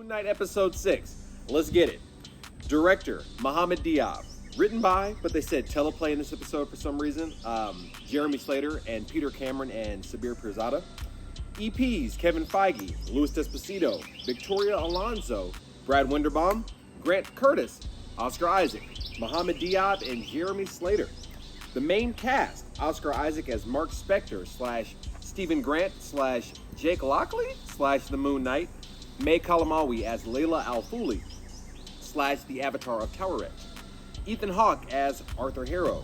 Moon Knight Episode 6. Let's get it. Director, Mohamed Diab. Written by, but they said teleplay in this episode for some reason, Jeremy Slater and Peter Cameron and Sabir Pirzada. EPs, Kevin Feige, Louis Despacito, Victoria Alonso, Brad Winderbaum, Grant Curtis, Oscar Isaac, Mohamed Diab, and Jeremy Slater. The main cast, Oscar Isaac as Mark Spector / Stephen Grant / Jake Lockley / the Moon Knight, May Kalamawi as Layla Al-Fuli / the Avatar of Taweret, Ethan Hawke as Arthur Harrow,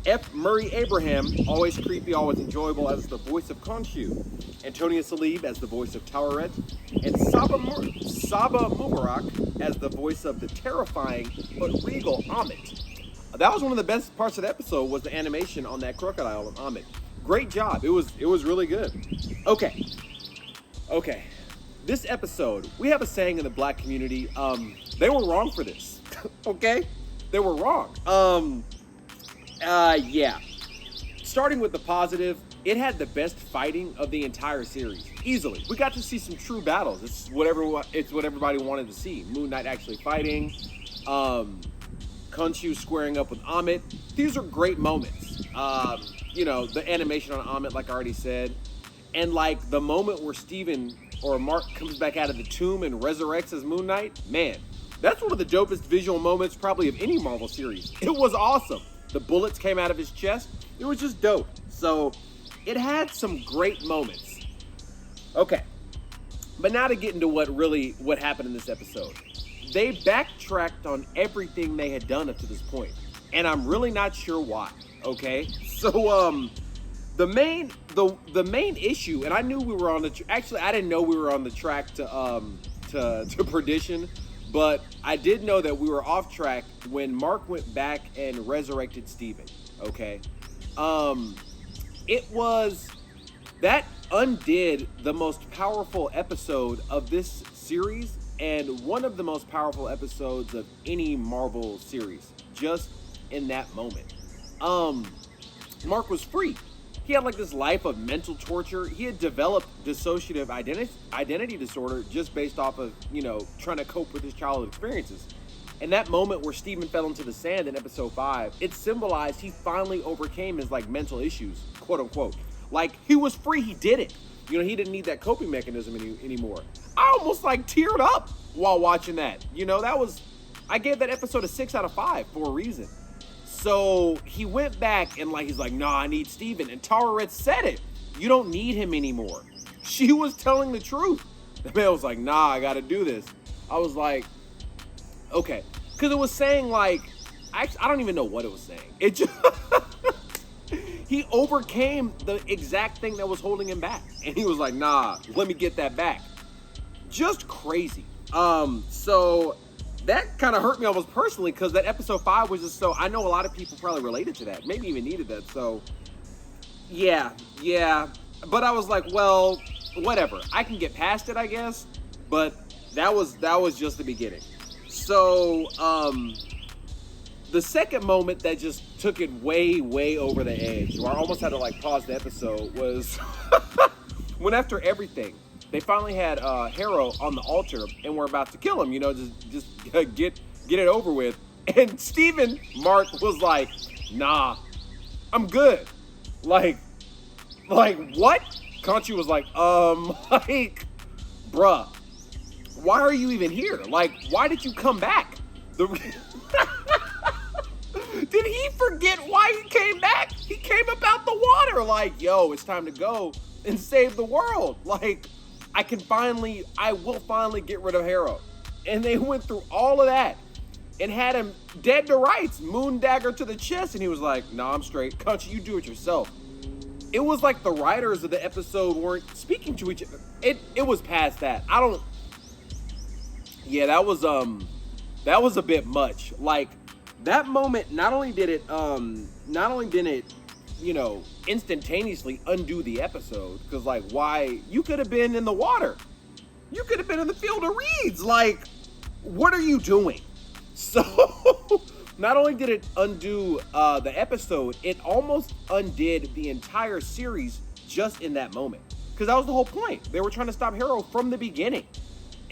F. Murray Abraham, always creepy, always enjoyable, as the voice of Khonshu, Antonia Salib as the voice of Taweret, and Saba Mubarak as the voice of the terrifying but regal Amit. That was one of the best parts of the episode, was the animation on that crocodile of Amit. Great job. It was really good. Okay. This episode, we have a saying in the black community, they were wrong for this. Okay? They were wrong. Yeah. Starting with the positive, it had the best fighting of the entire series. Easily. We got to see some true battles. It's what everybody wanted to see. Moon Knight actually fighting. Khonshu squaring up with Amit. These are great moments. The animation on Amit, like I already said. And like the moment where Steven or Mark comes back out of the tomb and resurrects as Moon Knight, man, that's one of the dopest visual moments probably of any Marvel series. It was awesome. The bullets came out of his chest. It was just dope. So it had some great moments. Okay. But now to get into what happened in this episode. They backtracked on everything they had done up to this point. And I'm really not sure why. Okay? So the main issue, and I knew we were on actually I didn't know we were on the track to perdition. But I did know that we were off track when Mark went back and resurrected Steven, okay? That undid the most powerful episode of this series and one of the most powerful episodes of any Marvel series, just in that moment. Mark was free. He had like this life of mental torture. He had developed dissociative identity disorder just based off of, trying to cope with his childhood experiences. And that moment where Steven fell into the sand in episode 5, it symbolized he finally overcame his like mental issues, quote unquote. Like he was free, he did it. He didn't need that coping mechanism anymore. I almost like teared up while watching that. I gave that episode a 6 out of 5 for a reason. So he went back and he's like, nah, I need Steven. And Taweret said it. You don't need him anymore. She was telling the truth. The man was like, nah, I got to do this. I was like, okay. Because it was saying I don't even know what it was saying. It just, he overcame the exact thing that was holding him back. And he was like, nah, let me get that back. Just crazy. So that kind of hurt me almost personally because that episode 5 was just I know a lot of people probably related to that, maybe even needed that. So yeah. But I was like, well, whatever. I can get past it, I guess. But that was just the beginning. So the second moment that just took it way, way over the edge, where I almost had to pause the episode, was when after everything, they finally had Harrow on the altar and were about to kill him, just get it over with. And Mark was like, nah, I'm good. Like what? Khonshu was like, bruh, why are you even here? Why did you come back? Did he forget why he came back? He came about the water. Yo, it's time to go and save the world. I will finally get rid of Harrow. And they went through all of that and had him dead to rights, moon dagger to the chest. And he was like, nah, I'm straight. Khonshu, you do it yourself. It was like the writers of the episode weren't speaking to each other. It was past that. That was a bit much. That moment, not only did it instantaneously undo the episode, because why? You could have been in the water. You could have been in the field of reeds. What are you doing? So not only did it undo the episode, it almost undid the entire series just in that moment. Because that was the whole point. They were trying to stop Harrow from the beginning.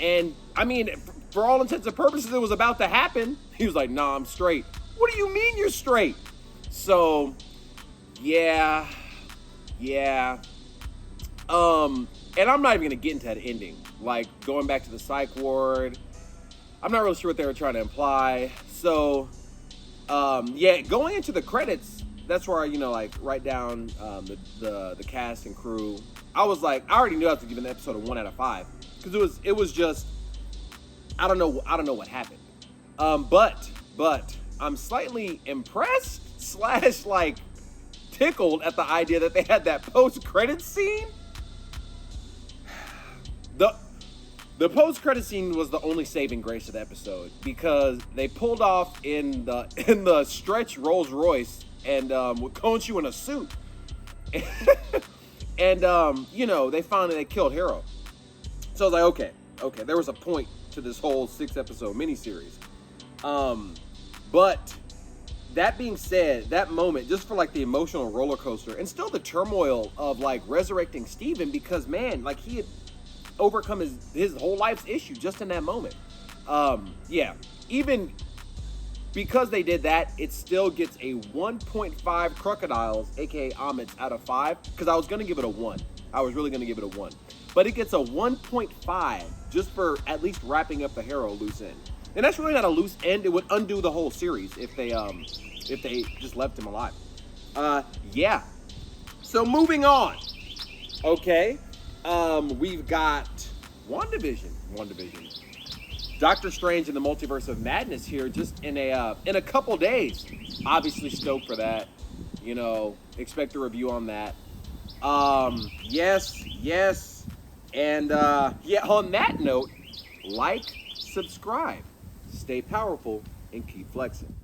And I mean, for all intents and purposes, it was about to happen. He was like, nah, I'm straight. What do you mean you're straight? So, yeah. And I'm not even gonna get into that ending. Like, going back to the psych ward, I'm not really sure what they were trying to imply. So, yeah, going into the credits, that's where I, like, write down the cast and crew. I was like, I already knew I was giving the episode a 1 out of 5 because it was just, I don't know what happened. But I'm slightly impressed / like tickled at the idea that they had that post-credit scene. The post-credit scene was the only saving grace of the episode because they pulled off in the stretch Rolls Royce and with Khonshu in a suit, and they killed Hero. So I was like, okay, there was a point to this whole 6-episode miniseries. But that being said, that moment, just for like the emotional roller coaster and still the turmoil of like resurrecting Steven, because man, like he had overcome his whole life's issue just in that moment. Yeah, even because they did that, it still gets a 1.5 crocodiles, aka omits, out of 5, because I was going to give it a 1. I was really going to give it a 1. But it gets a 1.5 just for at least wrapping up the Hero loose end. And that's really not a loose end. It would undo the whole series if they just left him alive. Yeah. So moving on. Okay. We've got WandaVision. Doctor Strange in the Multiverse of Madness here just in a couple days. Obviously stoked for that. Expect a review on that. Yes. And yeah, on that note, like, subscribe, stay powerful, and keep flexing.